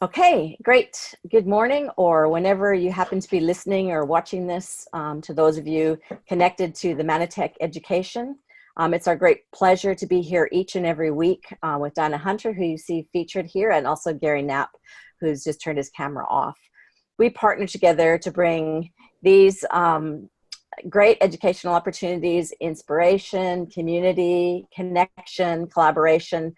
Okay, great. Good morning, or whenever you happen to be listening or watching this, to those of you connected to the Mannatech education. It's our great pleasure to be here each and every week with Diana Hunter, who you see featured here, and also Gary Knapp, who's just turned his camera off. We partner together to bring these great educational opportunities, inspiration, community, connection, collaboration,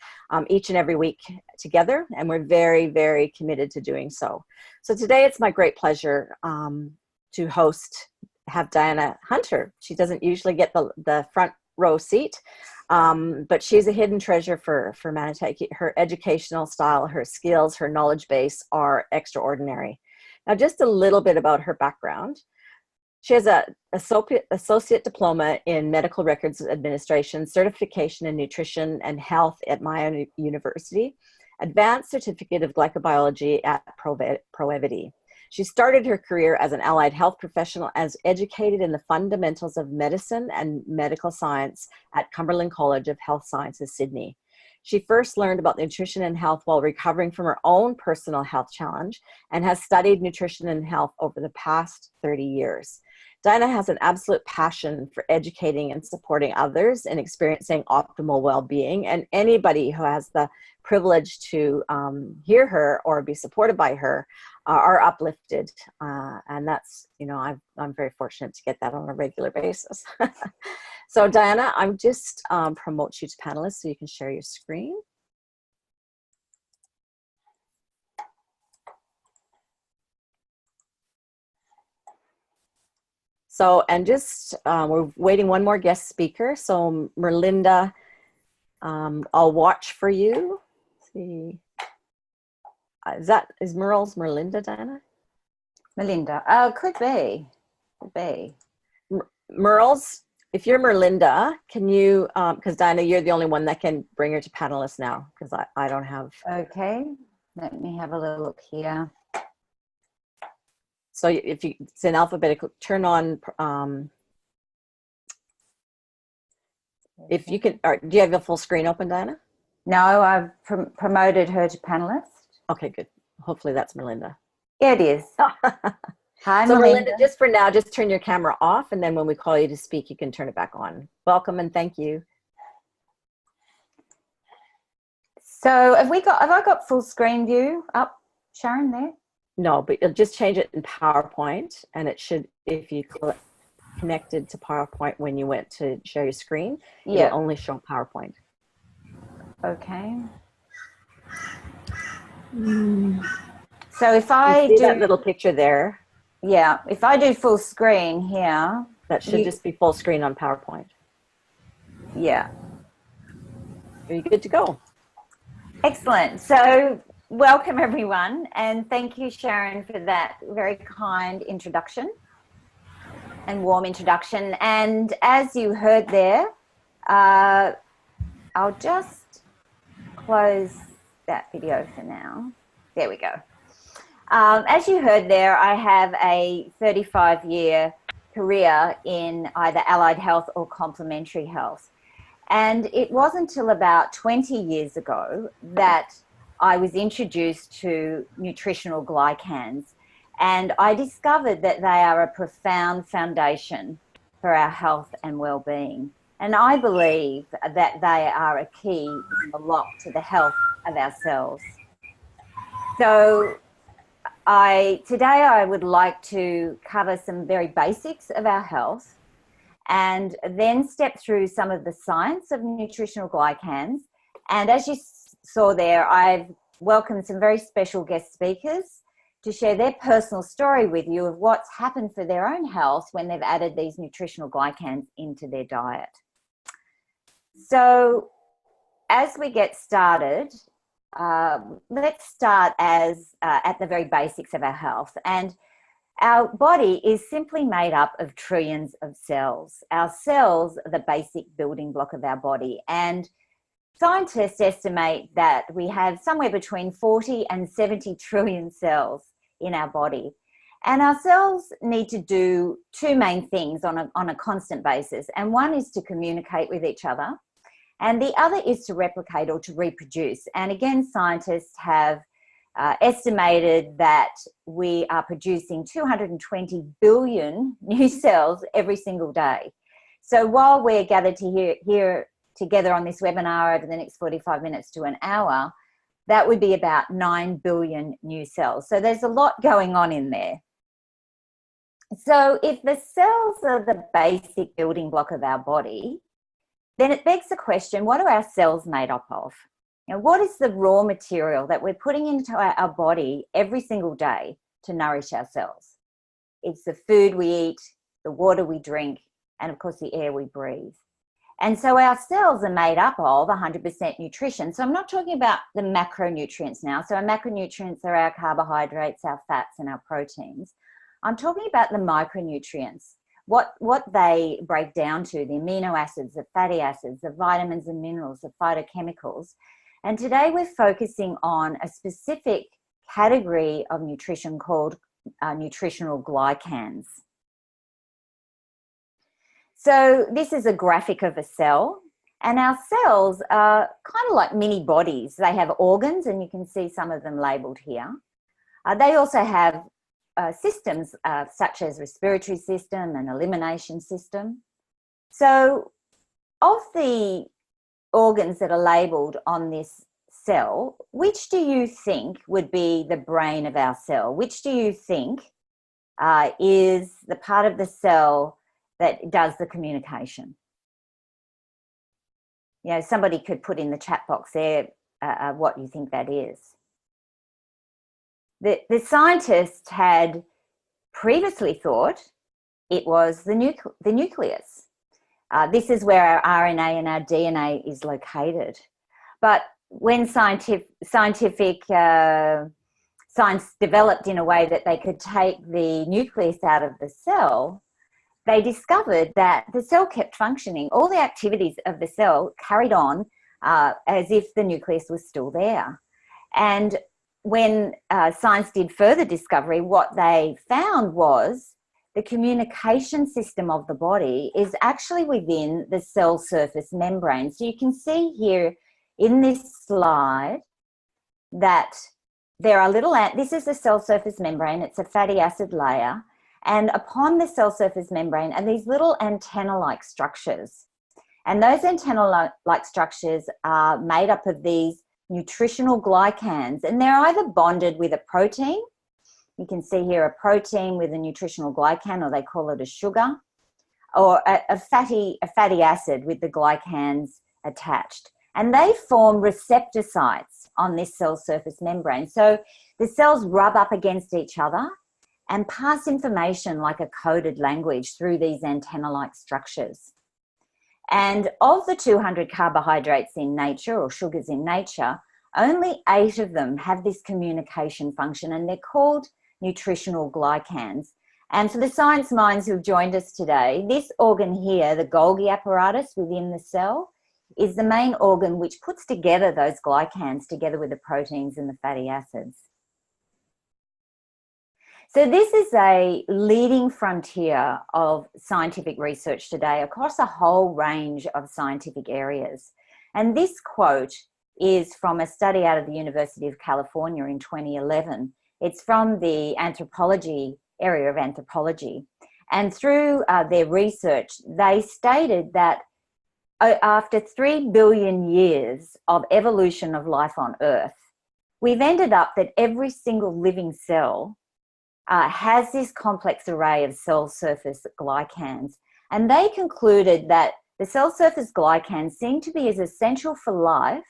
each and every week together, and we're very, very committed to doing so. So today it's my great pleasure to have Diana Hunter. She doesn't usually get the front row seat, but she's a hidden treasure for Mannatech. Her educational style, her skills, her knowledge base are extraordinary. Now, just a little bit about her background. She has an associate diploma in medical records administration, certification in nutrition and health at Maya University, advanced certificate of glycobiology at Proevity. She started her career as an allied health professional, as educated in the fundamentals of medicine and medical science at Cumberland College of Health Sciences, Sydney. She first learned about nutrition and health while recovering from her own personal health challenge, and has studied nutrition and health over the past 30 years. Diana has an absolute passion for educating and supporting others in experiencing optimal well-being, and anybody who has the privilege to hear her or be supported by her are uplifted, and that's, I'm very fortunate to get that on a regular basis. So Diana, I'm just promote you to panelist so you can share your screen. So, and just, we're waiting one more guest speaker. So Merlinda, I'll watch for you. Let's see, is Merlinda, Diana? Melinda, oh, could be. Merles, if you're Merlinda, can you, because Diana, you're the only one that can bring her to panelist now, because I don't have. Okay, let me have a little look here. So if you, it's in alphabetical, turn on, if you can, or do you have the full screen open, Diana? No, I've promoted her to panelist. Okay, good. Hopefully that's Merlinda. Yeah, it is. Hi, so Melinda. Merlinda, just for now, just turn your camera off, and then when we call you to speak, you can turn it back on. Welcome and thank you. So have I got full screen view up, Sharon, there? No, but you'll just change it in PowerPoint, and it should, if you connected to PowerPoint when you went to share your screen, it'll only show PowerPoint. Okay. So if I do that little picture there. Yeah, if I do full screen here. That should just be full screen on PowerPoint. Yeah. Are you good to go? Excellent. So welcome everyone, and thank you, Sharon, for that very kind introduction and warm introduction. And as you heard there, I'll just close that video for now. There we go. As you heard there, I have a 35-year career in either allied health or complementary health. And it wasn't until about 20 years ago that I was introduced to nutritional glycans, and I discovered that they are a profound foundation for our health and well-being. And I believe that they are a key in the lock to the health of our cells. So today I would like to cover some very basics of our health, and then step through some of the science of nutritional glycans. And as you saw there, I've welcomed some very special guest speakers to share their personal story with you of what's happened for their own health when they've added these nutritional glycans into their diet. So as we get started, let's start at the very basics of our health. And our body is simply made up of trillions of cells. Our cells are the basic building block of our body, and scientists estimate that we have somewhere between 40 and 70 trillion cells in our body. And our cells need to do two main things on a constant basis. And one is to communicate with each other, and the other is to replicate or to reproduce. And again, scientists have estimated that we are producing 220 billion new cells every single day. So while we're gathered to here together on this webinar over the next 45 minutes to an hour, that would be about 9 billion new cells. So there's a lot going on in there. So if the cells are the basic building block of our body, then it begs the question, what are our cells made up of? You know, what is the raw material that we're putting into our body every single day to nourish ourselves? It's the food we eat, the water we drink, and of course the air we breathe. And so our cells are made up of 100% nutrition. So I'm not talking about the macronutrients now. So our macronutrients are our carbohydrates, our fats, and our proteins. I'm talking about the micronutrients, what they break down to, the amino acids, the fatty acids, the vitamins and minerals, the phytochemicals. And today we're focusing on a specific category of nutrition called nutritional glycans. So this is a graphic of a cell, and our cells are kind of like mini bodies. They have organs, and you can see some of them labeled here. They also have systems such as respiratory system and elimination system. So of the organs that are labeled on this cell, which do you think would be the brain of our cell? Which do you think is the part of the cell that does the communication? You know, somebody could put in the chat box there what you think that is. The scientists had previously thought it was the nucleus. This is where our RNA and our DNA is located. But when science developed in a way that they could take the nucleus out of the cell, they discovered that the cell kept functioning. All the activities of the cell carried on as if the nucleus was still there. And when science did further discovery, what they found was the communication system of the body is actually within the cell surface membrane. So you can see here in this slide that there are this is the cell surface membrane, it's a fatty acid layer, and upon the cell surface membrane are these little antenna-like structures. And those antenna-like structures are made up of these nutritional glycans, and they're either bonded with a protein. You can see here a protein with a nutritional glycan, or they call it a sugar, or a fatty acid with the glycans attached. And they form receptor sites on this cell surface membrane. So the cells rub up against each other and pass information like a coded language through these antenna-like structures. And of the 200 carbohydrates in nature, or sugars in nature, only 8 of them have this communication function, and they're called nutritional glycans. And for the science minds who've joined us today, this organ here, the Golgi apparatus within the cell, is the main organ which puts together those glycans together with the proteins and the fatty acids. So this is a leading frontier of scientific research today across a whole range of scientific areas. And this quote is from a study out of the University of California in 2011. It's from the anthropology area of anthropology. And through their research, they stated that after 3 billion years of evolution of life on Earth, we've ended up that every single living cell has this complex array of cell surface glycans. And they concluded that the cell surface glycans seem to be as essential for life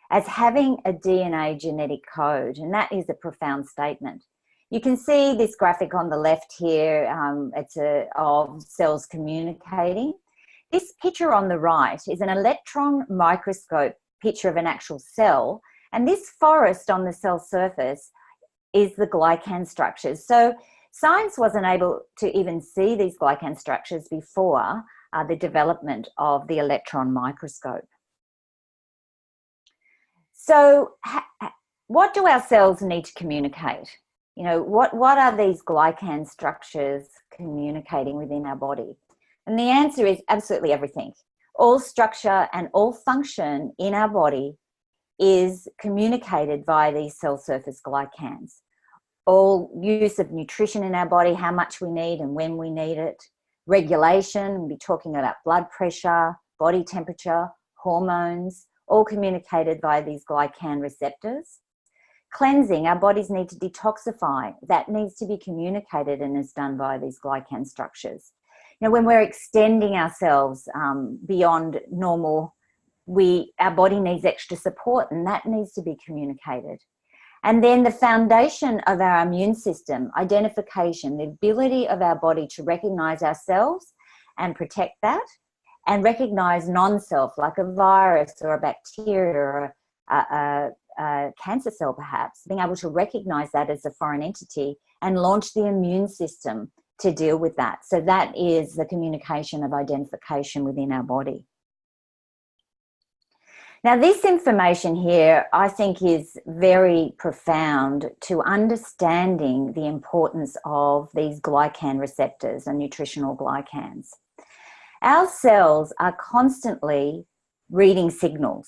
as having a DNA genetic code. And that is a profound statement. You can see this graphic on the left here. It's of cells communicating. This picture on the right is an electron microscope picture of an actual cell. And this forest on the cell surface is the glycan structures. So science wasn't able to even see these glycan structures before the development of the electron microscope. So what do our cells need to communicate? You know, what are these glycan structures communicating within our body? And the answer is absolutely everything. All structure and all function in our body is communicated via these cell surface glycans. All use of nutrition in our body, how much we need and when we need it, regulation, we'll be talking about blood pressure, body temperature, hormones, all communicated via these glycan receptors. Cleansing, our bodies need to detoxify. That needs to be communicated and is done via these glycan structures. You know, when we're extending ourselves beyond normal, our body needs extra support, and that needs to be communicated. And then the foundation of our immune system, identification, the ability of our body to recognize ourselves and protect that, and recognize non-self, like a virus or a bacteria or a cancer cell perhaps, being able to recognize that as a foreign entity and launch the immune system to deal with that. So that is the communication of identification within our body. Now, this information here, I think, is very profound to understanding the importance of these glycan receptors and nutritional glycans. Our cells are constantly reading signals,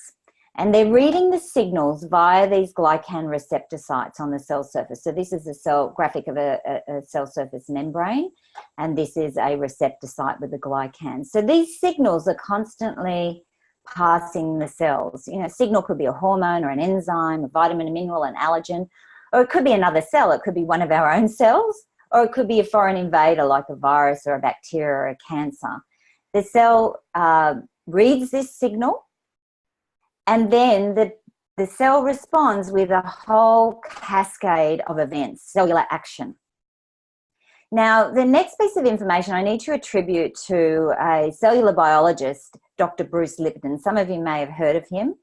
and they're reading the signals via these glycan receptor sites on the cell surface. So this is a cell graphic of a cell surface membrane, and this is a receptor site with the glycans. So these signals are constantly passing the cells. You know, signal could be a hormone or an enzyme, a vitamin, a mineral, an allergen, or it could be another cell. It could be one of our own cells, or it could be a foreign invader like a virus or a bacteria or a cancer. The cell reads this signal, and then the cell responds with a whole cascade of events, cellular action. Now, the next piece of information I need to attribute to a cellular biologist, Dr. Bruce Lipton. Some of you may have heard of him.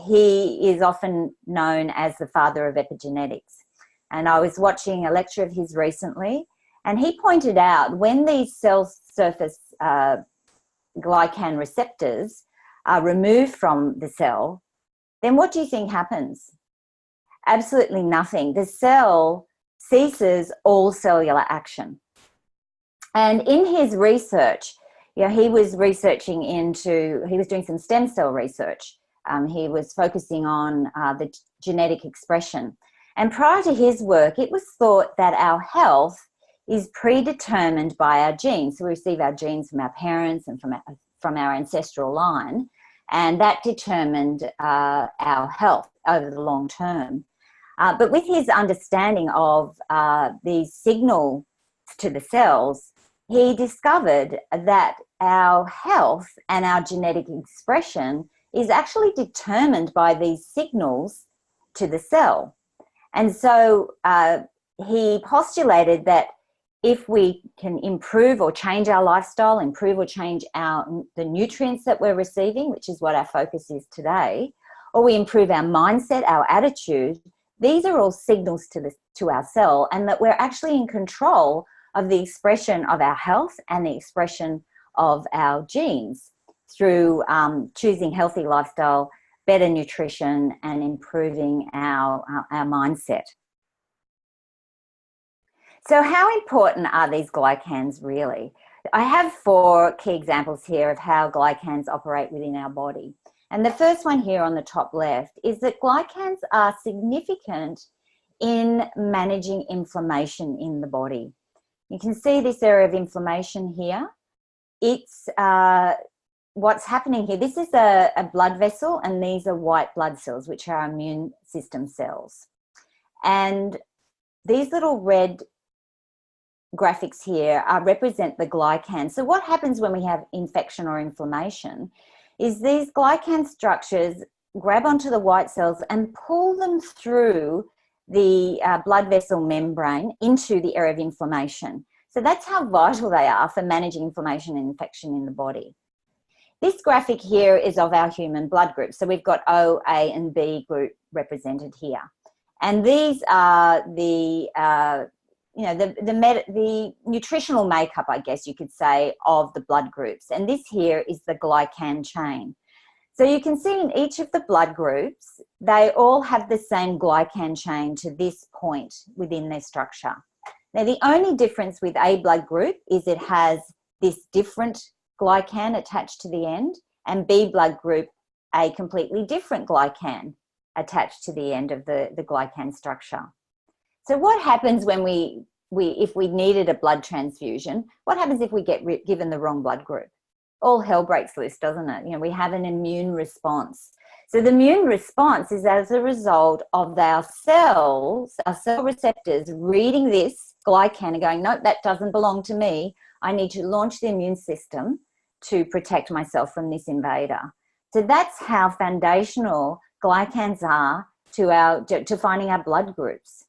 He is often known as the father of epigenetics. And I was watching a lecture of his recently, and he pointed out when these cell surface glycan receptors are removed from the cell, then what do you think happens? Absolutely nothing. The cell ceases all cellular action. And in his research, he was doing some stem cell research. He was focusing on the genetic expression. And prior to his work, it was thought that our health is predetermined by our genes. So we receive our genes from our parents and from our ancestral line, and that determined our health over the long term. But with his understanding of these signals to the cells, he discovered that our health and our genetic expression is actually determined by these signals to the cell. And so he postulated that if we can improve or change our lifestyle, improve or change the nutrients that we're receiving, which is what our focus is today, or we improve our mindset, our attitude, these are all signals to our cell, and that we're actually in control of the expression of our health and the expression of our genes through choosing healthy lifestyle, better nutrition, and improving our mindset. So how important are these glycans really? I have 4 key examples here of how glycans operate within our body. And the first one here on the top left is that glycans are significant in managing inflammation in the body. You can see this area of inflammation here. It's what's happening here. This is a blood vessel, and these are white blood cells, which are immune system cells. And these little red graphics here represent the glycans. So what happens when we have infection or inflammation is these glycan structures grab onto the white cells and pull them through the blood vessel membrane into the area of inflammation. So that's how vital they are for managing inflammation and infection in the body. This graphic here is of our human blood groups. So we've got O, A, and B group represented here. And these are the nutritional makeup, I guess you could say, of the blood groups. And this here is the glycan chain. So you can see in each of the blood groups, they all have the same glycan chain to this point within their structure. Now, the only difference with A blood group is it has this different glycan attached to the end, and B blood group a completely different glycan attached to the end of the glycan structure. So what happens when if we needed a blood transfusion, what happens if we get given the wrong blood group? All hell breaks loose, doesn't it? You know, we have an immune response. So the immune response is as a result of our cells, our cell receptors reading this glycan and going, nope, that doesn't belong to me. I need to launch the immune system to protect myself from this invader. So that's how foundational glycans are to finding our blood groups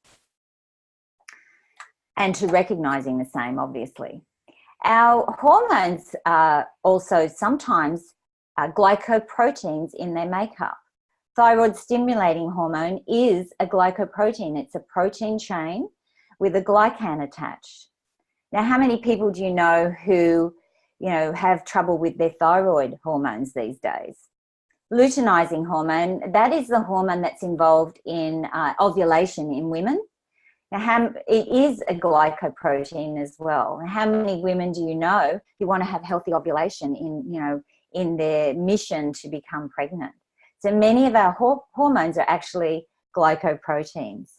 and to recognizing the same, obviously. Our hormones are also sometimes glycoproteins in their makeup. Thyroid stimulating hormone is a glycoprotein. It's a protein chain with a glycan attached. Now, how many people do you know who, have trouble with their thyroid hormones these days? Luteinizing hormone, that is the hormone that's involved in ovulation in women. Now, it is a glycoprotein as well. How many women do you know who want to have healthy ovulation in their mission to become pregnant? So many of our hormones are actually glycoproteins.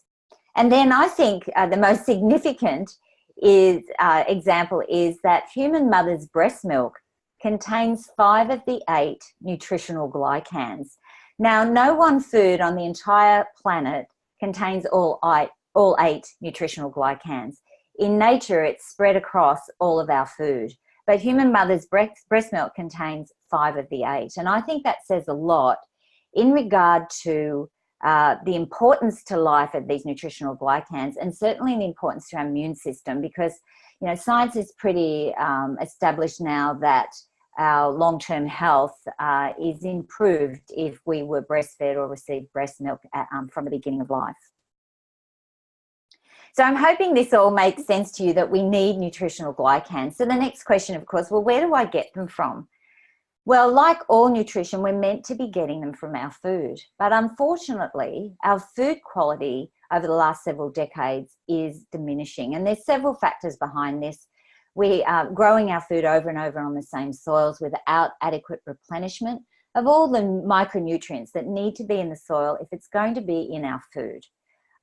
And then I think the most significant example is that human mother's breast milk contains 5 of the 8 nutritional glycans. Now, no one food on the entire planet contains all 8 nutritional glycans. In nature, it's spread across all of our food. But human mother's breast milk contains 5 of the 8. And I think that says a lot in regard to the importance to life of these nutritional glycans, and certainly the importance to our immune system, because science is pretty established now that our long-term health is improved if we were breastfed or received breast milk from the beginning of life. So I'm hoping this all makes sense to you, that we need nutritional glycans. So the next question, of course, well, where do I get them from? Well, like all nutrition, we're meant to be getting them from our food. But unfortunately, our food quality over the last several decades is diminishing. And there's several factors behind this. We are growing our food over and over on the same soils without adequate replenishment of all the micronutrients that need to be in the soil if it's going to be in our food.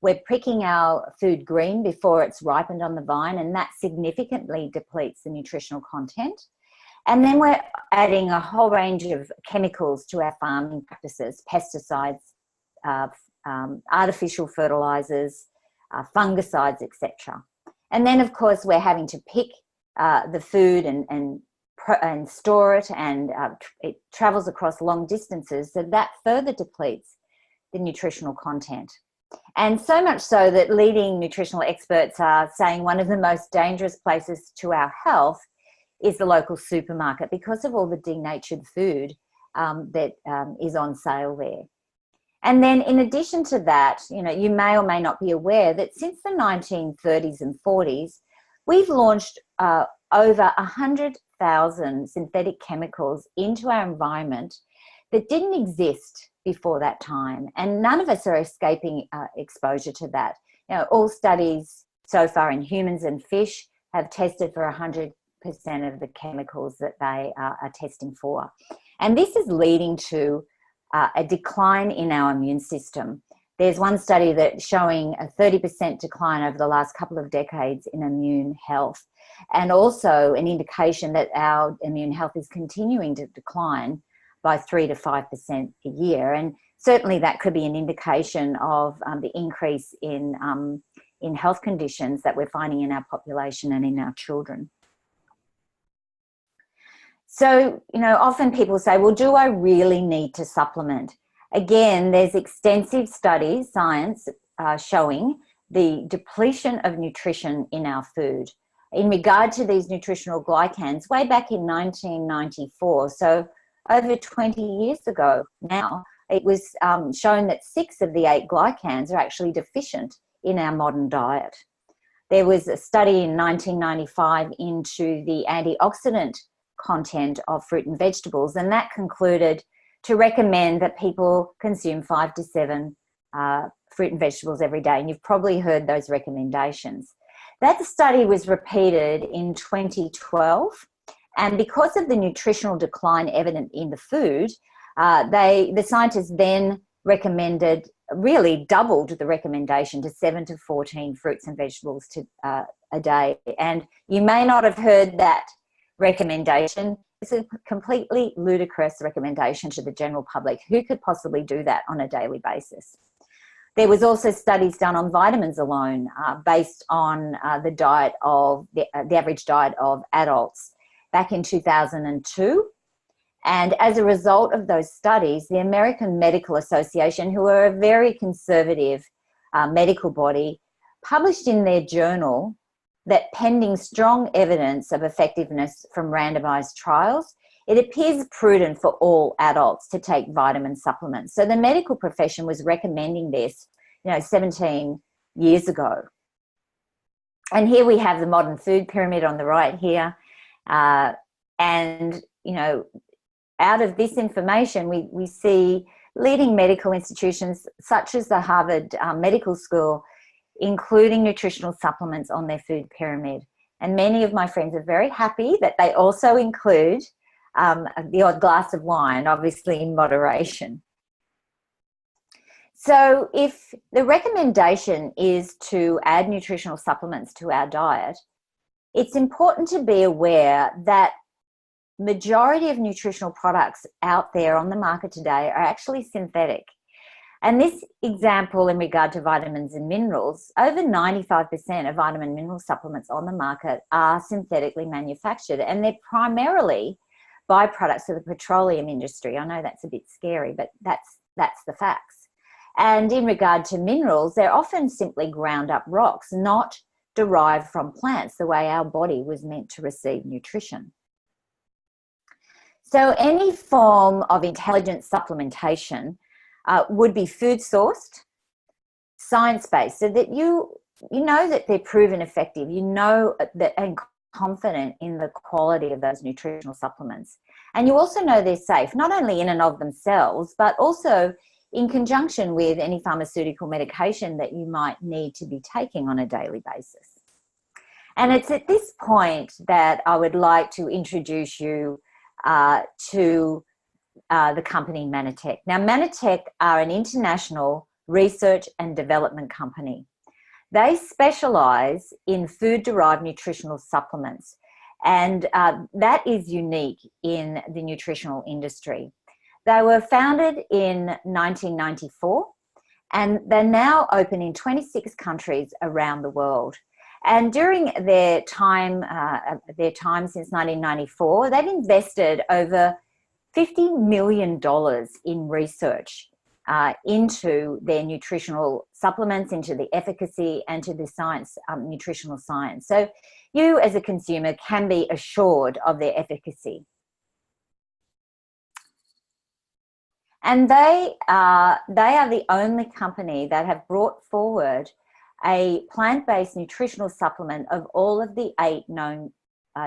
We're picking our food green before it's ripened on the vine, and that significantly depletes the nutritional content. And then we're adding a whole range of chemicals to our farming practices, pesticides, artificial fertilizers, fungicides, etc. And then, of course, we're having to pick the food and store it, and it travels across long distances, so that further depletes the nutritional content. And so much so that leading nutritional experts are saying one of the most dangerous places to our health is the local supermarket, because of all the denatured food that is on sale there. And then in addition to that, you may or may not be aware that since the 1930s and 40s, we've launched over 100,000 synthetic chemicals into our environment that didn't exist before that time. And none of us are escaping exposure to that. All studies so far in humans and fish have tested for 100% of the chemicals that they are testing for. And this is leading to a decline in our immune system. There's one study that's showing a 30% decline over the last couple of decades in immune health, and also an indication that our immune health is continuing to decline by 3 to 5% a year. And certainly that could be an indication of the increase in health conditions that we're finding in our population and in our children. So, often people say, well, do I really need to supplement? Again, there's extensive studies, science, showing the depletion of nutrition in our food. In regard to these nutritional glycans, way back in 1994, so over 20 years ago now, it was shown that 6 of the 8 glycans are actually deficient in our modern diet. There was a study in 1995 into the antioxidant content of fruit and vegetables, and that concluded to recommend that people consume 5 to 7 fruit and vegetables every day. And you've probably heard those recommendations. That study was repeated in 2012. And because of the nutritional decline evident in the food, The scientists then recommended, really doubled the recommendation to 7 to 14 fruits and vegetables a day. And you may not have heard that recommendation. It's a completely ludicrous recommendation to the general public. Who could possibly do that on a daily basis? There was also studies done on vitamins alone, based on the diet of the average diet of adults back in 2002. And as a result of those studies, the American Medical Association, who are a very conservative medical body, published in their journal that pending strong evidence of effectiveness from randomized trials, it appears prudent for all adults to take vitamin supplements. So the medical profession was recommending this, 17 years ago. And here we have the modern food pyramid on the right here. And, out of this information, we see leading medical institutions such as the Harvard Medical School including nutritional supplements on their food pyramid. And many of my friends are very happy that they also include the odd glass of wine, obviously in moderation. So if the recommendation is to add nutritional supplements to our diet, it's important to be aware that majority of nutritional products out there on the market today are actually synthetic. And this example in regard to vitamins and minerals, over 95% of vitamin and mineral supplements on the market are synthetically manufactured, and they're primarily byproducts of the petroleum industry. I know that's a bit scary, but that's the facts. And in regard to minerals, they're often simply ground up rocks, not derived from plants, the way our body was meant to receive nutrition. So any form of intelligent supplementation would be food sourced, science-based, so that you know that they're proven effective, you know that and confident in the quality of those nutritional supplements. And you also know they're safe, not only in and of themselves, but also in conjunction with any pharmaceutical medication that you might need to be taking on a daily basis. And it's at this point that I would like to introduce you to the company Mannatech. Now, Mannatech are an international research and development company. They specialize in food-derived nutritional supplements, and that is unique in the nutritional industry. They were founded in 1994, and they're now open in 26 countries around the world. And during their time since 1994, they've invested over $50 million in research into their nutritional supplements, into the efficacy, and to the science, nutritional science. So you as a consumer can be assured of their efficacy. And they are the only company that have brought forward a plant-based nutritional supplement of all of the 8 known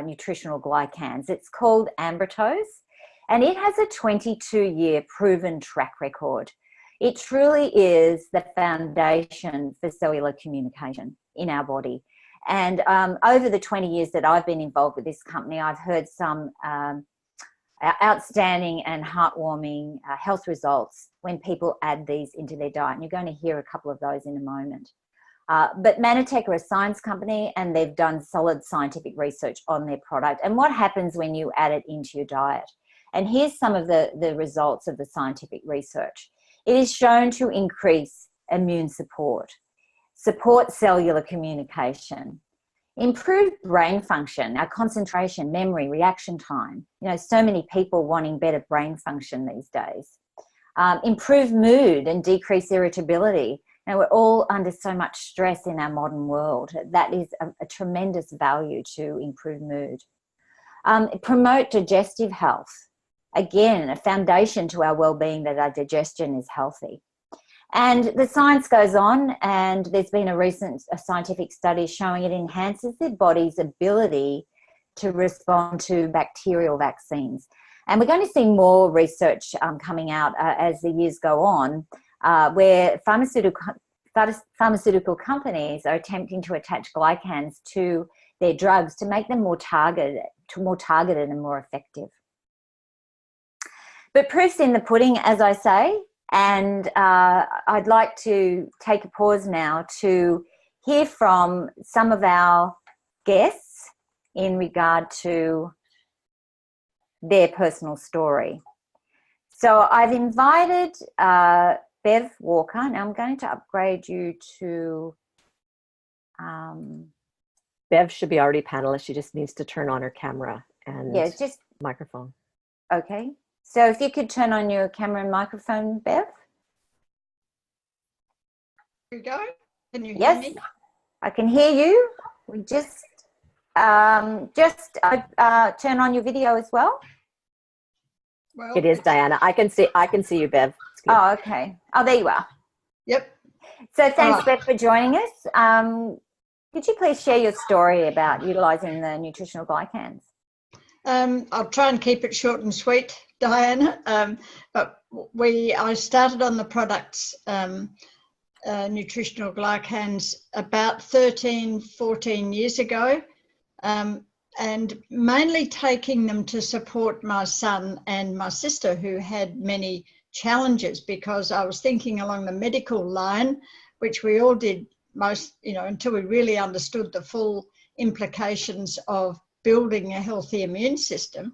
nutritional glycans. It's called Ambrotose, and it has a 22-year proven track record. It truly is the foundation for cellular communication in our body. And over the 20 years that I've been involved with this company, I've heard some outstanding and heartwarming health results when people add these into their diet. And you're going to hear a couple of those in a moment. But Mannatech are a science company, and they've done solid scientific research on their product and what happens when you add it into your diet. And here's some of the results of the scientific research. It is shown to increase immune support cellular communication, improve brain function, our concentration, memory, reaction time. So many people wanting better brain function these days. Improve mood and decrease irritability. Now, we're all under so much stress in our modern world. That is a tremendous value to improve mood. Promote digestive health. Again, a foundation to our well-being that our digestion is healthy. And the science goes on, and there's been a recent scientific study showing it enhances the body's ability to respond to bacterial vaccines. And we're going to see more research coming out as the years go on, where pharmaceutical companies are attempting to attach glycans to their drugs to make them more targeted and more effective. But proof's in the pudding, as I say, and I'd like to take a pause now to hear from some of our guests in regard to their personal story. So I've invited Bev Walker. Now I'm going to upgrade you to... Bev should be already panelist. She just needs to turn on her camera and microphone. Okay. So if you could turn on your camera and microphone, Bev. Here we go. Can you hear Yes, me? I can hear you. We just turn on your video as well. Well, It is Diana. I can see you, Bev. Oh, okay. Oh, there you are. Yep. So thanks, Bev, for joining us. Could you please share your story about utilising the nutritional glycans? I'll try and keep it short and sweet, Diana. But I started on the products, nutritional glycans, about 13, 14 years ago, and mainly taking them to support my son and my sister, who had many challenges, because I was thinking along the medical line, which we all did most, until we really understood the full implications of building a healthy immune system.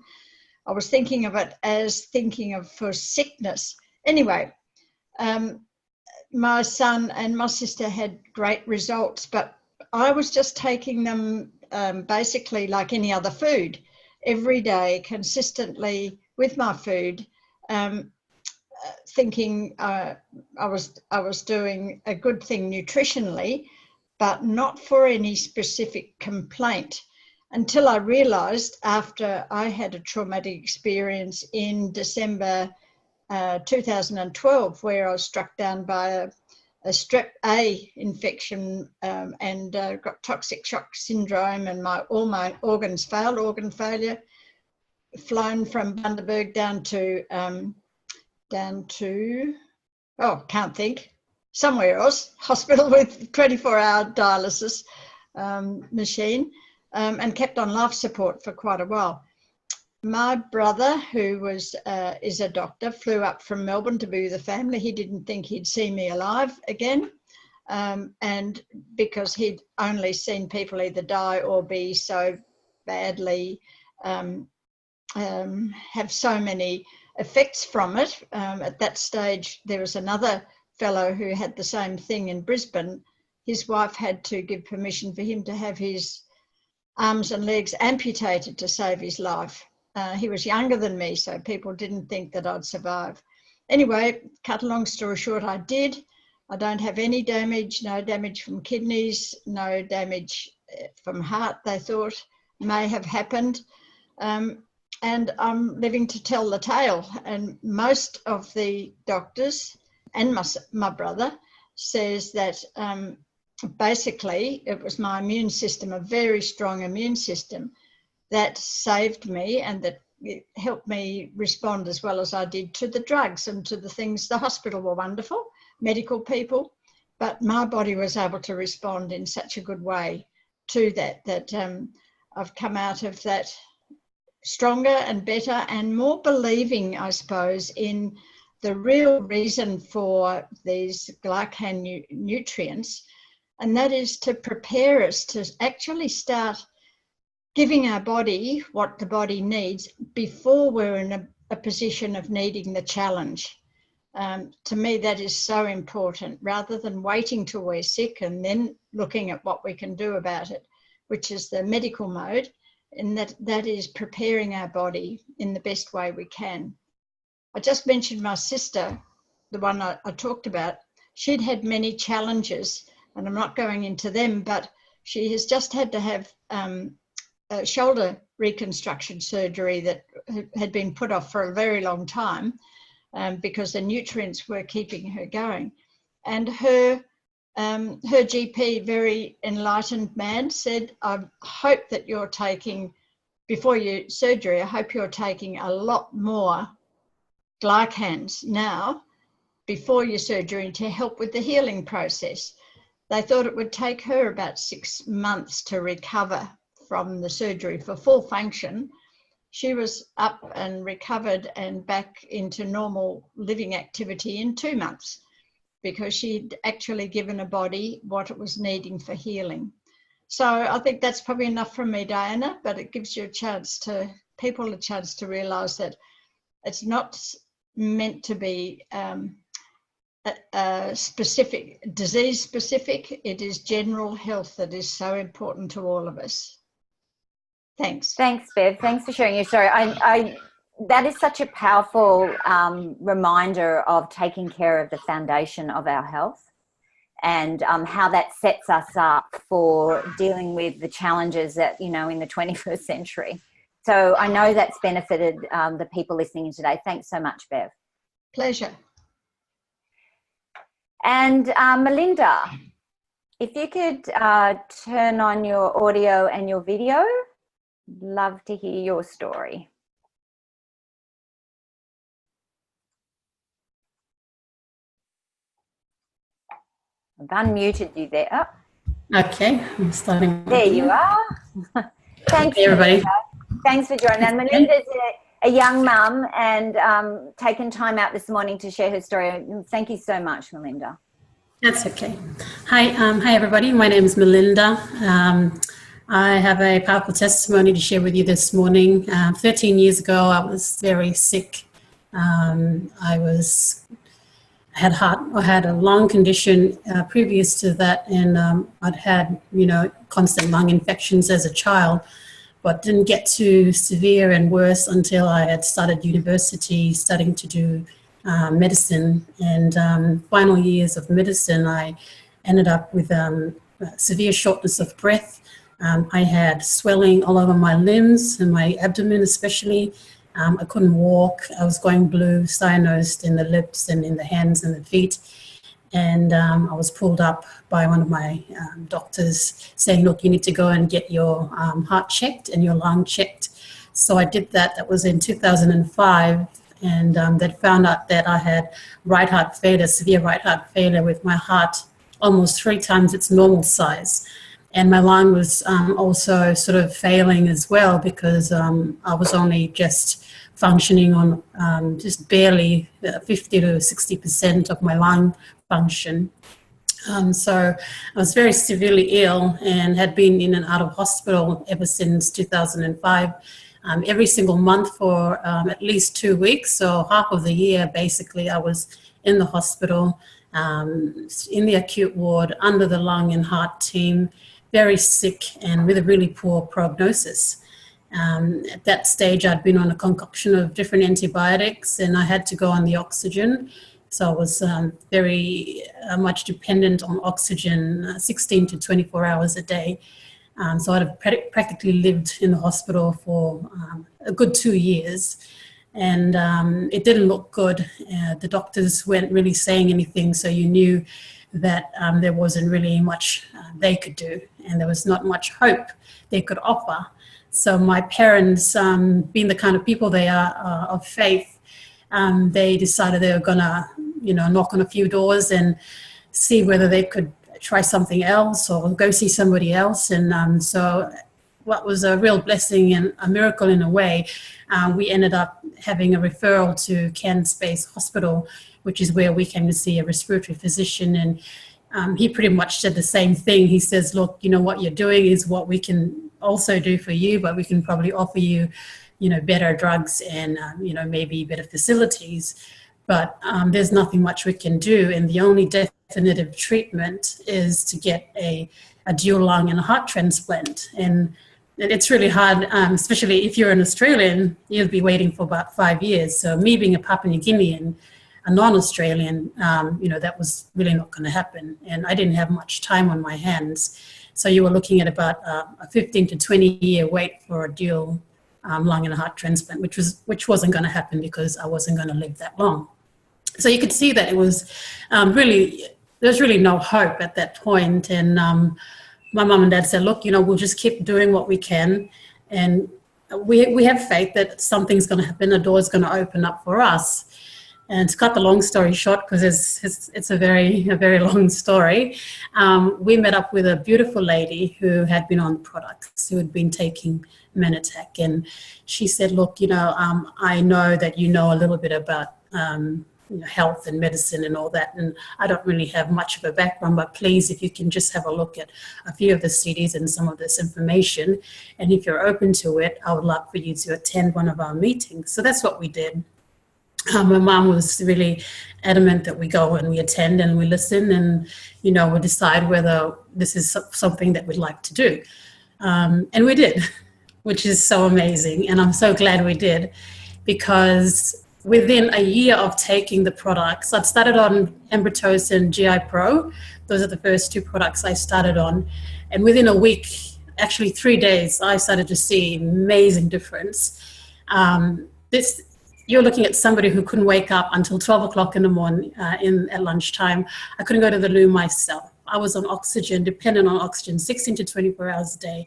I was thinking of it as for sickness. Anyway, my son and my sister had great results, but I was just taking them basically like any other food, every day, consistently with my food, thinking I was doing a good thing nutritionally, but not for any specific complaint, until I realised, after I had a traumatic experience in December 2012, where I was struck down by a strep A infection and got toxic shock syndrome, and all my organs failed, organ failure, flown from Bundaberg down to can't think, somewhere else, hospital with 24-hour dialysis machine, and kept on life support for quite a while. My brother, who is a doctor, flew up from Melbourne to be with the family. He didn't think he'd see me alive again, and because he'd only seen people either die or be so badly, have so many effects from it. At that stage, there was another fellow who had the same thing in Brisbane. His wife had to give permission for him to have his arms and legs amputated to save his life. He was younger than me, so people didn't think that I'd survive. Anyway, cut a long story short, I did. I don't have any damage, no damage from kidneys, no damage from heart, they thought may have happened. And I'm living to tell the tale. And most of the doctors and my brother says that basically it was my immune system, a very strong immune system, that saved me, and that it helped me respond as well as I did to the drugs and to the things. The hospital were wonderful, medical people, but my body was able to respond in such a good way to that I've come out of that stronger and better and more believing, I suppose, in the real reason for these glycan nutrients, and that is to prepare us to actually start giving our body what the body needs before we're in a position of needing the challenge. To me, that is so important, rather than waiting till we're sick and then looking at what we can do about it, which is the medical mode, and that is preparing our body in the best way we can. I just mentioned my sister, the one I talked about. She'd had many challenges, and I'm not going into them, but she has just had to have shoulder reconstruction surgery that had been put off for a very long time because the nutrients were keeping her going. And her GP, very enlightened man, said, I hope that you're taking, before your surgery, I hope you're taking a lot more glycans now before your surgery to help with the healing process. They thought it would take her about 6 months to recover from the surgery for full function, She was up and recovered and back into normal living activity in 2 months, because she'd actually given her body what it was needing for healing. So I think that's probably enough from me, Diana, but it gives you a chance to, people a chance to realise that it's not meant to be specific, disease specific. It is general health that is so important to all of us. Thanks. Thanks, Bev. Thanks for sharing your story. That is such a powerful reminder of taking care of the foundation of our health, and how that sets us up for dealing with the challenges that, in the 21st century. So I know that's benefited the people listening in today. Thanks so much, Bev. Pleasure. And Melinda, if you could turn on your audio and your video, love to hear your story. I've unmuted you there. Oh. Okay, I'm starting. There you are. Thanks, hey, everybody. Melinda. Thanks for joining us. Melinda's a young mum and taken time out this morning to share her story. Thank you so much, Melinda. That's okay. Hi everybody. My name is Merlinda. I have a powerful testimony to share with you this morning. 13 years ago, I was very sick. I had a lung condition previous to that, and I'd had, constant lung infections as a child, but didn't get too severe and worse until I had started university studying to do medicine. And final years of medicine, I ended up with severe shortness of breath. I had swelling all over my limbs and my abdomen especially. I couldn't walk. I was going blue, cyanosed in the lips and in the hands and the feet. And I was pulled up by one of my doctors saying, look, you need to go and get your heart checked and your lung checked. So I did that. That was in 2005. And they found out that I had right heart failure, severe right heart failure, with my heart almost 3 times its normal size. And my lung was also sort of failing as well, because I was only just functioning on just barely 50 to 60% of my lung function. So I was very severely ill and had been in and out of hospital ever since 2005, every single month for at least 2 weeks. So half of the year, basically, I was in the hospital, in the acute ward, under the lung and heart team, very sick and with a really poor prognosis. At that stage, I'd been on a concoction of different antibiotics, and I had to go on the oxygen. So I was very much dependent on oxygen 16 to 24 hours a day. So I'd have practically lived in the hospital for a good 2 years. And it didn't look good. The doctors weren't really saying anything, so you knew that there wasn't really much they could do, and there was not much hope they could offer. So my parents, being the kind of people they are of faith, they decided they were gonna, knock on a few doors and see whether they could try something else or go see somebody else. And so what was a real blessing and a miracle in a way, we ended up having a referral to Cairns Space Hospital, which is where we came to see a respiratory physician. And he pretty much said the same thing. He says, look, what you're doing is what we can also do for you, but we can probably offer you, better drugs and, maybe better facilities. But there's nothing much we can do. And the only definitive treatment is to get a dual lung and a heart transplant. And it's really hard, especially if you're an Australian, you'll be waiting for about 5 years. So me being a Papua New Guinean, a non-Australian, that was really not going to happen. And I didn't have much time on my hands. So you were looking at about a 15 to 20 year wait for a dual lung and a heart transplant, which wasn't going to happen because I wasn't going to live that long. So you could see that it was there's really no hope at that point. And my mum and dad said, look, we'll just keep doing what we can. And we have faith that something's going to happen, a door's going to open up for us. And to cut the long story short, because it's a very long story, we met up with a beautiful lady who had been on products, who had been taking Mannatech, and she said, "Look, I know that you know a little bit about health and medicine and all that, and I don't really have much of a background, but please, if you can just have a look at a few of the CDs and some of this information, and if you're open to it, I would like for you to attend one of our meetings." So that's what we did. My mom was really adamant that we go and we attend and we listen and, we decide whether this is something that we'd like to do. And we did, which is so amazing. And I'm so glad we did, because within a year of taking the products, I'd started on Ambrotose and GI Pro. Those are the first two products I started on. And within a week, actually 3 days, I started to see amazing difference. You're looking at somebody who couldn't wake up until 12 o'clock in the morning at lunchtime. I couldn't go to the loo myself. I was on oxygen, dependent on oxygen, 16 to 24 hours a day,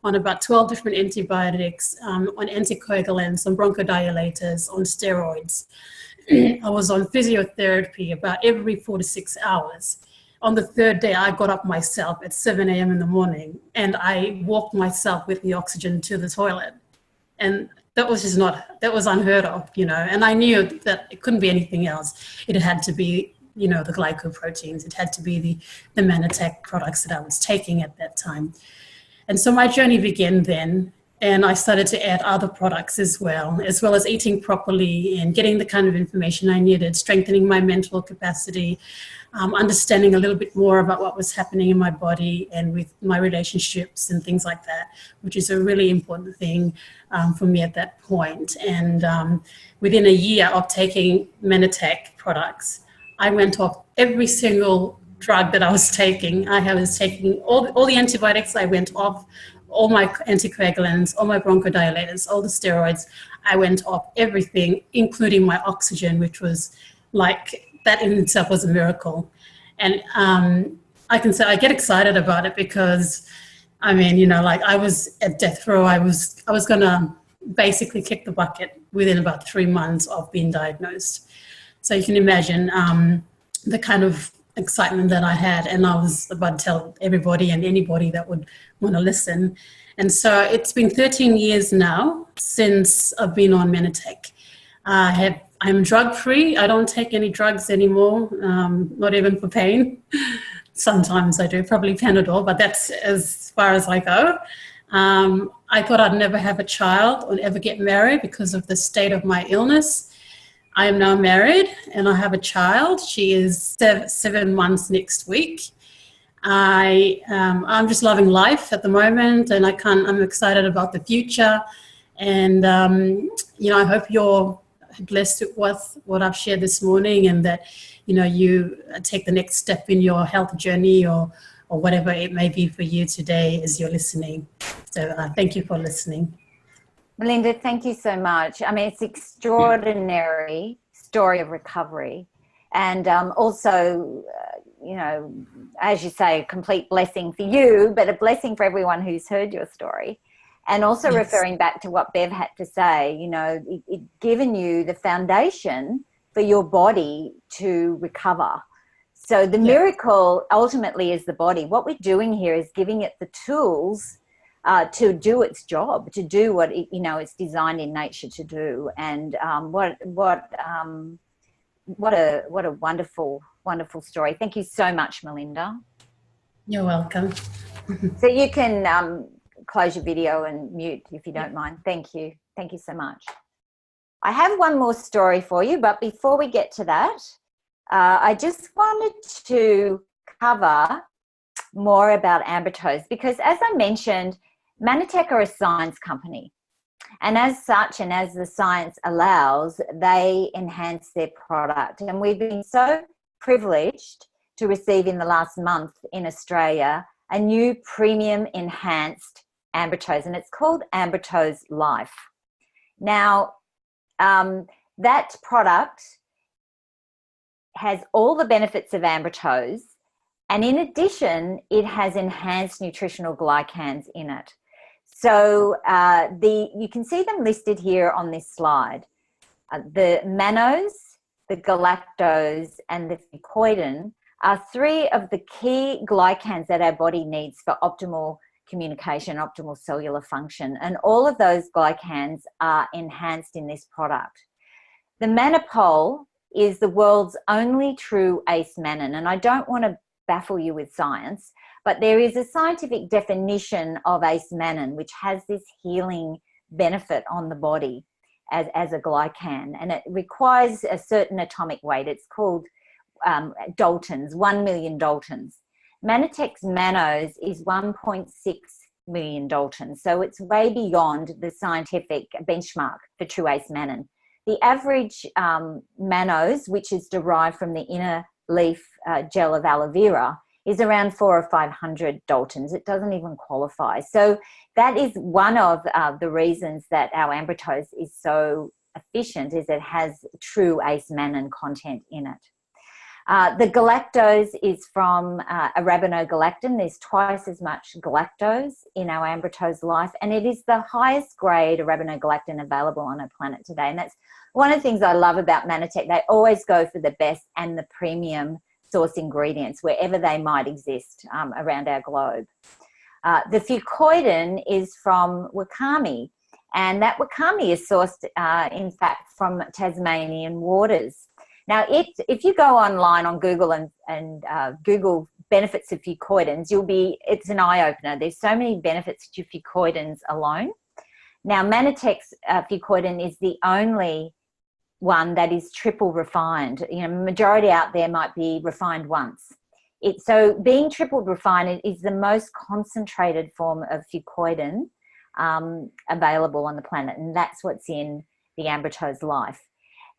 on about 12 different antibiotics, on anticoagulants, on bronchodilators, on steroids. I was on physiotherapy about every 4 to 6 hours. On the third day, I got up myself at 7 a.m. in the morning, and I walked myself with the oxygen to the toilet. And that was that was unheard of, and I knew that it couldn't be anything else. It had to be, the glycoproteins. It had to be the Mannatech products that I was taking at that time. And so my journey began then, and I started to add other products as well as eating properly and getting the kind of information I needed, strengthening my mental capacity, understanding a little bit more about what was happening in my body and with my relationships and things like that, which is a really important thing for me at that point. And within a year of taking Mannatech products, I went off every single drug that I was taking. I was taking all the antibiotics. I went off all my anticoagulants, all my bronchodilators, all the steroids. I went off everything, including my oxygen, which was that in itself was a miracle. And I can say I get excited about it because, I was at death row. I was going to basically kick the bucket within about 3 months of being diagnosed. So you can imagine the kind of excitement that I had, and I was about to tell everybody and anybody that would want to listen. And so it's been 13 years now since I've been on Mannatech. I'm drug-free. I don't take any drugs anymore, not even for pain. Sometimes I do, probably Panadol, but that's as far as I go. I thought I'd never have a child or ever get married because of the state of my illness. I am now married and I have a child. She is 7 months next week. I'm just loving life at the moment, and I'm excited about the future. And, I hope you're blessed with what I've shared this morning, and that, you take the next step in your health journey or whatever it may be for you today as you're listening. So thank you for listening. Melinda, thank you so much. It's an extraordinary story of recovery, and also, as you say, a complete blessing for you, but a blessing for everyone who's heard your story. And also yes. Referring back to what Bev had to say, it given you the foundation for your body to recover. So the miracle ultimately is the body. What we're doing here is giving it the tools to do its job, to do what it's designed in nature to do. And what a wonderful, wonderful story. Thank you so much, Melinda. You're welcome. So you can close your video and mute if you don't mind. Thank you. Thank you so much. I have one more story for you, but before we get to that, I just wanted to cover more about Ambrotose, because as I mentioned, Mannatech are a science company, and as such, and as the science allows, they enhance their product. And we've been so privileged to receive in the last month in Australia a new premium enhanced Ambrotose, and it's called Ambrotose Life. Now, that product has all the benefits of Ambrotose, and in addition, it has enhanced nutritional glycans in it. So you can see them listed here on this slide. The mannose, the galactose, and the fucoidan are three of the key glycans that our body needs for optimal communication, optimal cellular function. And all of those glycans are enhanced in this product. The Merlinda Paul is the world's only true ACE mannan. And I don't want to baffle you with science, but there is a scientific definition of ACE mannan, which has this healing benefit on the body as a glycan. And it requires a certain atomic weight. It's called Daltons, 1 million Daltons. Mannatech's Manos is 1.6 million Daltons. So it's way beyond the scientific benchmark for true ACE mannan. The average Manos, which is derived from the inner leaf gel of aloe vera, is around 400 or 500 Daltons. It doesn't even qualify. So that is one of the reasons that our Ambrotose is so efficient, is it has true ACE mannan content in it. The galactose is from arabinogalactin. There's twice as much galactose in our Ambrotose Life, and it is the highest grade arabinogalactin available on our planet today. And that's one of the things I love about Mannatech. They always go for the best and the premium source ingredients wherever they might exist around our globe. The fucoidan is from wakame, and that wakame is sourced, in fact, from Tasmanian waters. Now, if you go online on Google and Google benefits of fucoidans, it's an eye-opener. There's so many benefits to fucoidans alone. Now, Mannatech's fucoidan is the only one that is triple refined. You know, majority out there might be refined once. So being triple refined is the most concentrated form of fucoidan available on the planet, and that's what's in the Ambrotose Life.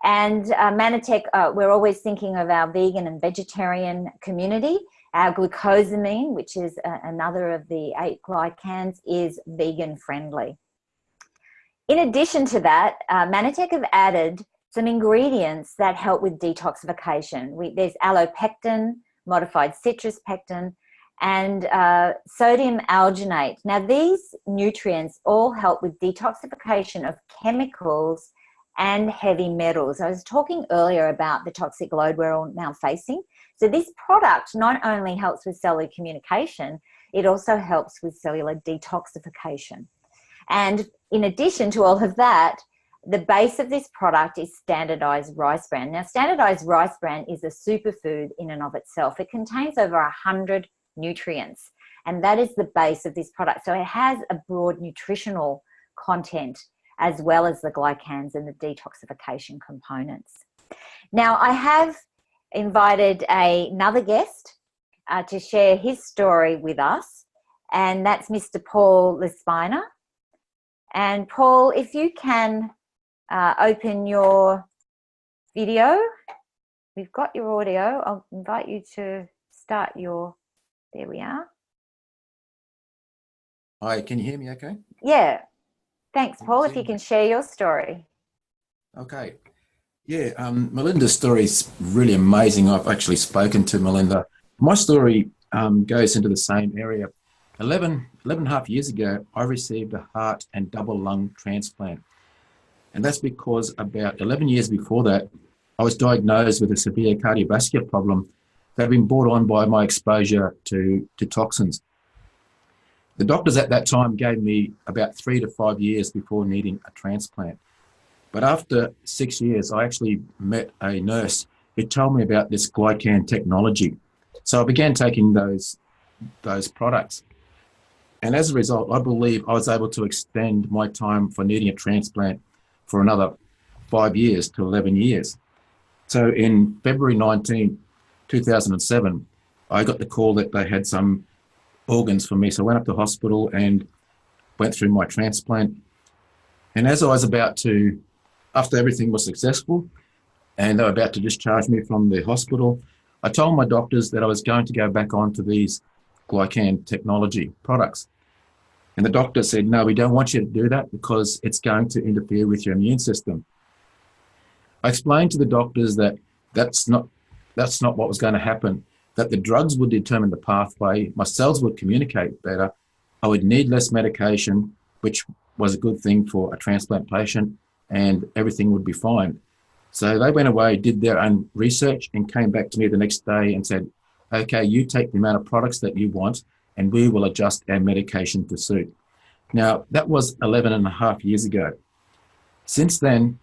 And Mannatech, we're always thinking of our vegan and vegetarian community. Our glucosamine, which is another of the 8 glycans, is vegan friendly. In addition to that, Mannatech have added some ingredients that help with detoxification. There's allopectin, modified citrus pectin, and sodium alginate. Now, these nutrients all help with detoxification of chemicals and heavy metals. I was talking earlier about the toxic load we're all now facing. So this product not only helps with cellular communication, it also helps with cellular detoxification. And in addition to all of that, the base of this product is standardized rice bran. Now, standardized rice bran is a superfood in and of itself. It contains over 100 nutrients, and that is the base of this product. So it has a broad nutritional content as well as the glycans and the detoxification components. Now, I have invited another guest to share his story with us, and that's Mr. Paul Lespiner. And Paul, if you can open your video. We've got your audio. I'll invite you to start there we are. Hi, can you hear me okay? Yeah. Thanks, Paul, if you can share your story. Okay. Yeah, Merlinda's story is really amazing. I've actually spoken to Merlinda. My story goes into the same area. 11 and a half years ago, I received a heart and double lung transplant. And that's because about 11 years before that, I was diagnosed with a severe cardiovascular problem that had been brought on by my exposure to toxins. The doctors at that time gave me about 3 to 5 years before needing a transplant. But after 6 years, I actually met a nurse who told me about this Glycan technology. So I began taking those products. And as a result, I believe I was able to extend my time for needing a transplant for another 5 years to 11 years. So in February 19, 2007, I got the call that they had some organs for me. So I went up to hospital and went through my transplant. And as I was about to, after everything was successful, and they were about to discharge me from the hospital, I told my doctors that I was going to go back onto these Glycan technology products. And the doctor said, no, we don't want you to do that because it's going to interfere with your immune system. I explained to the doctors that that's not what was going to happen, that the drugs would determine the pathway, my cells would communicate better, I would need less medication, which was a good thing for a transplant patient, and everything would be fine. So they went away, did their own research, and came back to me the next day and said, okay, you take the amount of products that you want, and we will adjust our medication to suit. Now, that was 11 and a half years ago. Since then,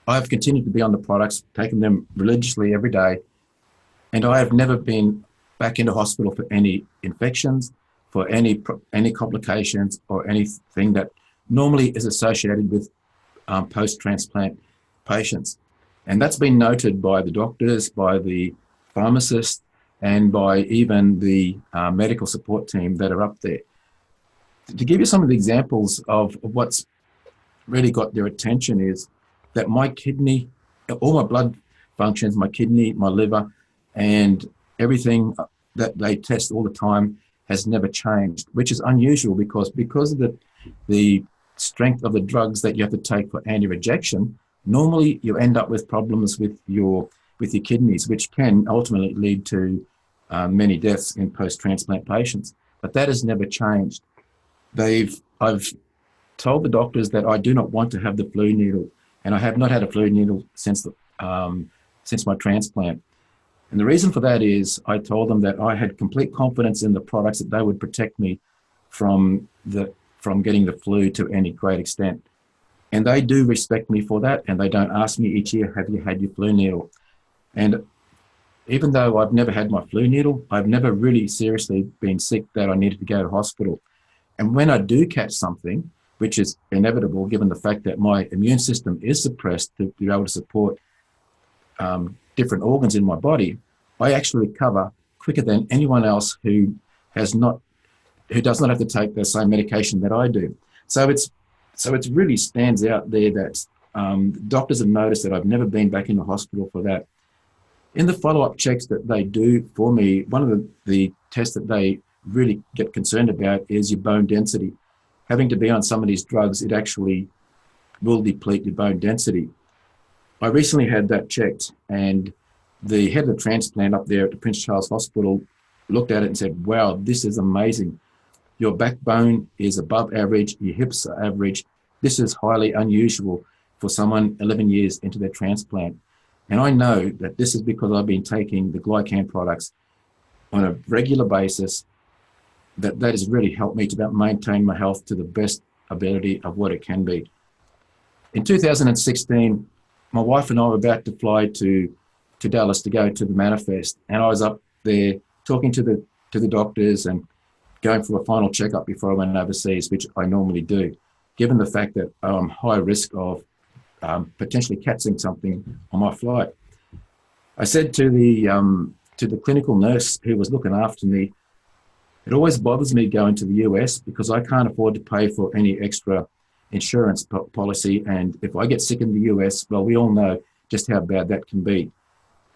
I've continued to be on the products, taking them religiously every day, and I have never been back into hospital for any infections, for any complications, or anything that normally is associated with post-transplant patients. And that's been noted by the doctors, by the pharmacists, and by even the medical support team that are up there. To give you some of the examples of what's really got their attention is that my kidney, all my blood functions, my kidney, my liver, and everything that they test all the time has never changed, which is unusual because of the strength of the drugs that you have to take for anti-rejection. Normally you end up with problems with your kidneys, which can ultimately lead to many deaths in post-transplant patients. But that has never changed. I've told the doctors that I do not want to have the flu needle, and I have not had a flu needle since my transplant. And the reason for that is I told them that I had complete confidence in the products, that they would protect me from getting the flu to any great extent. And they do respect me for that, and they don't ask me each year, have you had your flu needle? And even though I've never had my flu needle, I've never really seriously been sick that I needed to go to hospital. And when I do catch something, which is inevitable given the fact that my immune system is suppressed to be able to support different organs in my body, I actually recover quicker than anyone else who does not have to take the same medication that I do. So it really stands out there that doctors have noticed that I've never been back in the hospital for that. In the follow-up checks that they do for me, one of the tests that they really get concerned about is your bone density. Having to be on some of these drugs, it actually will deplete your bone density. I recently had that checked, and the head of the transplant up there at the Prince Charles Hospital looked at it and said, wow, this is amazing. Your backbone is above average, your hips are average. This is highly unusual for someone 11 years into their transplant. And I know that this is because I've been taking the Glycan products on a regular basis, that has really helped me to maintain my health to the best ability of what it can be. In 2016, my wife and I were about to fly to Dallas to go to the Manifest, and I was up there talking to the doctors and going for a final checkup before I went overseas, which I normally do, given the fact that I'm high risk of potentially catching something on my flight. I said to the clinical nurse who was looking after me, it always bothers me going to the US because I can't afford to pay for any extra insurance policy, and if I get sick in the US, well, we all know just how bad that can be.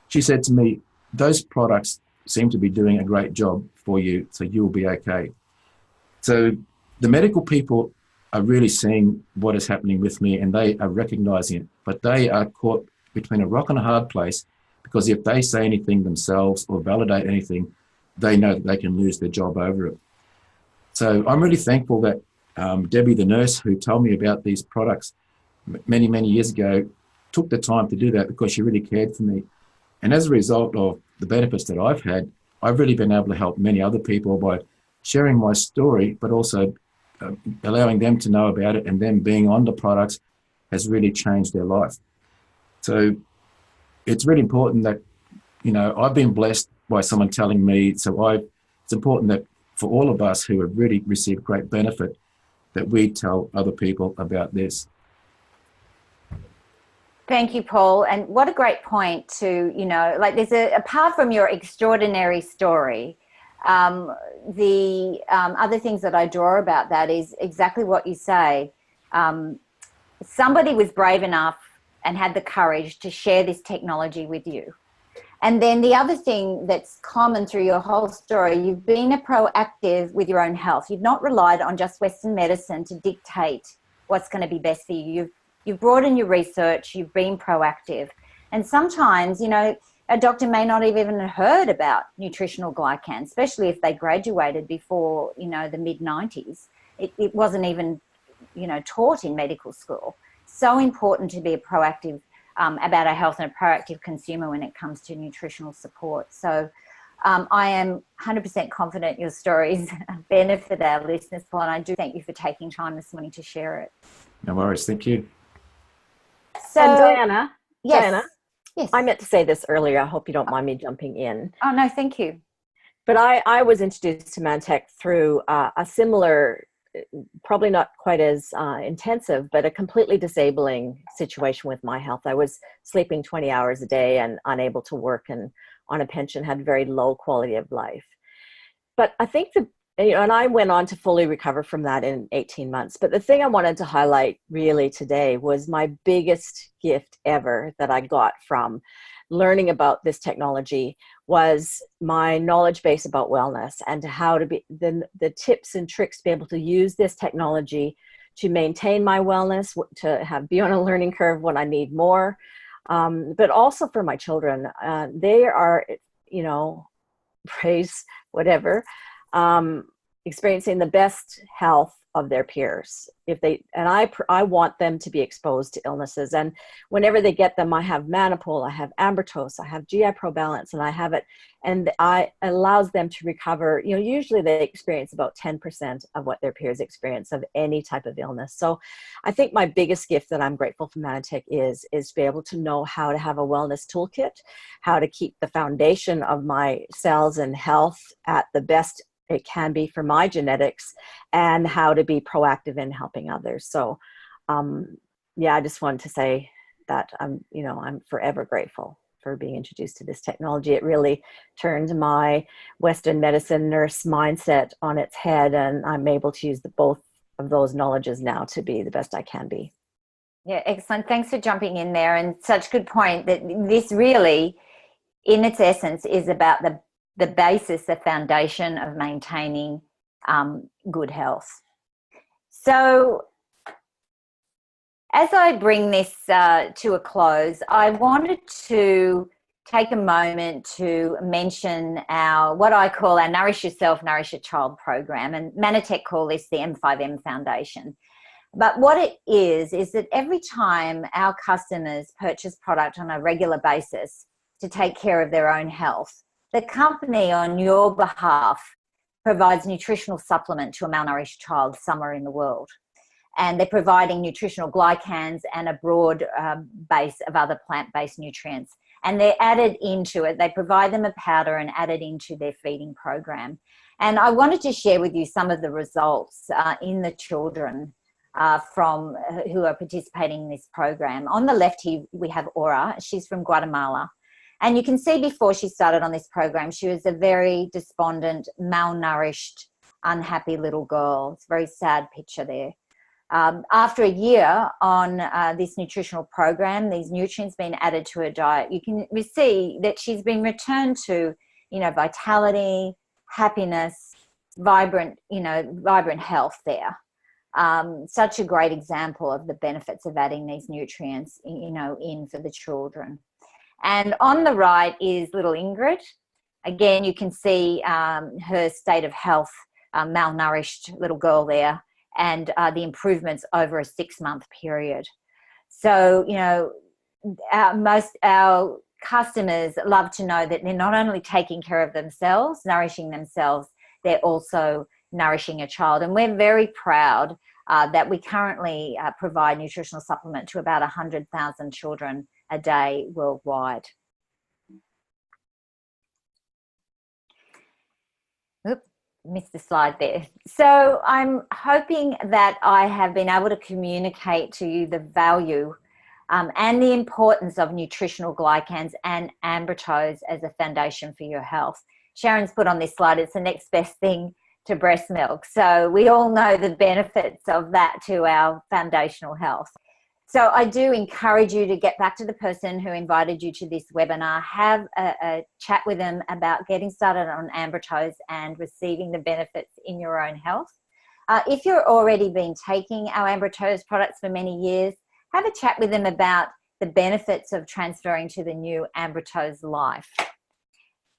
She said to me, those products seem to be doing a great job for you, so you'll be okay. So the medical people are really seeing what is happening with me, and they are recognizing it, but they are caught between a rock and a hard place, because if they say anything themselves or validate anything, they know that they can lose their job over it. So I'm really thankful that Debbie, the nurse who told me about these products many, many years ago, took the time to do that because she really cared for me. And as a result of the benefits that I've had, I've really been able to help many other people by sharing my story, but also allowing them to know about it, and them being on the products has really changed their life. So it's really important that, I've been blessed by someone telling me, it's important that for all of us who have really received great benefit, that we tell other people about this. Thank you, Paul. And what a great point to, apart from your extraordinary story, the other things that I draw about that is exactly what you say. Somebody was brave enough and had the courage to share this technology with you. And then the other thing that's common through your whole story, you've been proactive with your own health. You've not relied on just Western medicine to dictate what's going to be best for you. You've brought in your research, you've been proactive. And sometimes, a doctor may not have even heard about nutritional glycans, especially if they graduated before, the mid-90s. It wasn't even, taught in medical school. So important to be a proactive about our health and a proactive consumer when it comes to nutritional support. So I am 100% confident your stories benefit our listeners, Paul, and I do thank you for taking time this morning to share it. No worries. Thank you. So, and Diana, yes, Diana, yes. I meant to say this earlier. I hope you don't mind me jumping in. Oh, no, thank you. But I was introduced to Mannatech through a similar, probably not quite as intensive, but a completely disabling situation with my health. I was sleeping 20 hours a day and unable to work and on a pension, had very low quality of life. But I think and I went on to fully recover from that in 18 months. But the thing I wanted to highlight really today was my biggest gift ever that I got from learning about this technology was my knowledge base about wellness and how to be the tips and tricks to be able to use this technology to maintain my wellness, to be on a learning curve when I need more, but also for my children. They are, praise whatever, experiencing the best health of their peers. I want them to be exposed to illnesses, and whenever they get them, I have Mannatech, I have Ambrotose, I have GI Pro Balance, and I have it, and it allows them to recover. Usually they experience about 10% of what their peers experience of any type of illness. So I think my biggest gift that I'm grateful for Mannatech is to be able to know how to have a wellness toolkit, how to keep the foundation of my cells and health at the best it can be for my genetics, and how to be proactive in helping others. So, I just wanted to say that I'm forever grateful for being introduced to this technology. It really turned my Western medicine nurse mindset on its head, and I'm able to use both of those knowledges now to be the best I can be. Yeah, excellent. Thanks for jumping in there, and such good point that this really, in its essence, is about the basis, the foundation of maintaining good health. So as I bring this to a close, I wanted to take a moment to mention what I call our Nourish Yourself, Nourish Your Child program, and Mannatech call this the M5M Foundation. But what it is that every time our customers purchase product on a regular basis to take care of their own health, the company on your behalf provides nutritional supplement to a malnourished child somewhere in the world. And they're providing nutritional glycans and a broad base of other plant-based nutrients. And they're added into it. They provide them a powder and add it into their feeding program. And I wanted to share with you some of the results in the children who are participating in this program. On the left here, we have Aura. She's from Guatemala. And you can see before she started on this program, she was a very despondent, malnourished, unhappy little girl. It's a very sad picture there. After a year on this nutritional program, these nutrients being added to her diet, you can see that she's been returned to, vitality, happiness, vibrant health there. Such a great example of the benefits of adding these nutrients, in for the children. And on the right is little Ingrid. Again, you can see her state of health, malnourished little girl there, and the improvements over a 6-month period. So, our customers love to know that they're not only taking care of themselves, nourishing themselves, they're also nourishing a child. And we're very proud that we currently provide nutritional supplement to about 100,000 children a day worldwide. Oops, missed the slide there. So I'm hoping that I have been able to communicate to you the value and the importance of nutritional glycans and Ambrotose as a foundation for your health. Sharon's put on this slide, it's the next best thing to breast milk. So we all know the benefits of that to our foundational health. So I do encourage you to get back to the person who invited you to this webinar, have a chat with them about getting started on Ambrotose and receiving the benefits in your own health. If you've already been taking our Ambrotose products for many years, have a chat with them about the benefits of transferring to the new Ambrotose Life.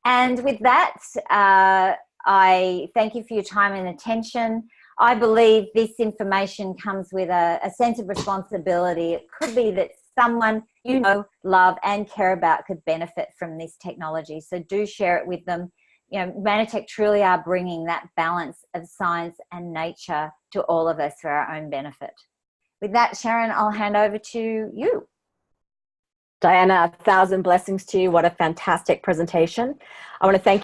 And with that, I thank you for your time and attention. I believe this information comes with a sense of responsibility. It could be that someone you know, love, and care about could benefit from this technology. So do share it with them. You know, Mannatech truly are bringing that balance of science and nature to all of us for our own benefit. With that, Sharon, I'll hand over to you. Diana, 1,000 blessings to you. What a fantastic presentation. I want to thank